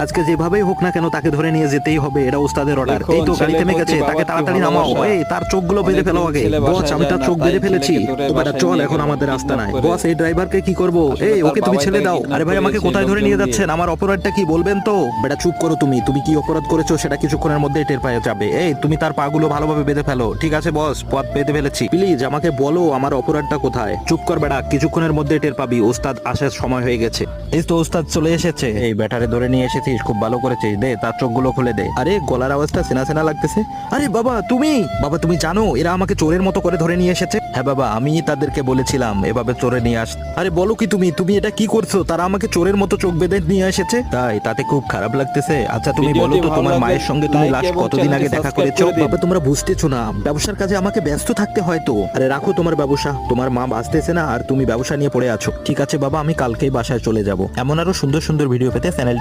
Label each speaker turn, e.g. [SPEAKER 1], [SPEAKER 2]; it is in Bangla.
[SPEAKER 1] আজকে যেভাবেই হোক না কেন তাকে ধরে নিয়ে যেতেই হবে, এটা ওস্তাদের অর্ডার। এই তো গাড়ি থেমে গেছে, তাকে তাড়াতাড়ি নামাও। এই তার চোখগুলো বেঁধে ফেলো আগে। বস আমি তার চোখ বেঁধে ফেলেছি। তো বেটা চল, এখন আমাদের রাস্তা নাই। বস এই ড্রাইভারকে কি করব? এই ওকে তুমি ছেড়ে দাও। আরে ভাই আমাকে কোথায় ধরে নিয়ে যাচ্ছেন? আমার অপরাধটা কি বলবেন তো? বেটা চুপ করো, তুমি তুমি কি অপরাধ করেছো সেটা কিছুক্ষণের মধ্যেই টের পাওয়া যাবে। এই তুমি তার পাগুলো ভালোভাবে বেঁধে ফেলো। ঠিক আছে বস, পথ বেঁধে ফেলেছি। প্লিজ আমাকে বলো আমার অপরাধটা কোথায়। চুপ কর বেটা, কিছুক্ষণের মধ্যে টের পাবি। ওস্তাদ আসার সময় হয়ে গেছে। এই তো ওস্তাদ চলে এসেছে। এই ব্যাটারে ধরে নিয়ে এসেছিস, খুব ভালো করেছিস। দে তার চোখগুলো খুলে দে। আরে গলার আওয়াজটা চেনা চেনা লাগতেছে। আরে বাবা তুমি, বাবা তুমি জানো এরা আমাকে চোরের মতো করে ধরে নিয়ে এসেছে? হ্যাঁ বাবা, আমি তাদেরকে বলেছিলাম এভাবে চোরে নিয়ে আস। আরে বলো কি তুমি, তুমি এটা কি করছো? তারা আমাকে চোরের মতো চোখ বেঁধে নিয়ে এসেছে। তাই তাতে খুব খারাপ লাগতেছে। আচ্ছা তুমি বলো তো তোমার মায়ের সঙ্গে তুমি লাস্ট কতদিন আগে দেখা করেছো? বাবা তোমরা বুঝতেছো না, ব্যবসার কাজে আমাকে ব্যস্ত থাকতে হয় তো। আরে রাখো তোমার ব্যবসা, তোমার মা বাঁচতেছে না আর তুমি ব্যবসা নিয়ে পড়ে আছো। ঠিক আছে বাবা, আমি কালকেই বাসায় চলে যাব। এমন আরো সুন্দর সুন্দর ভিডিও পেতে চ্যানেলটি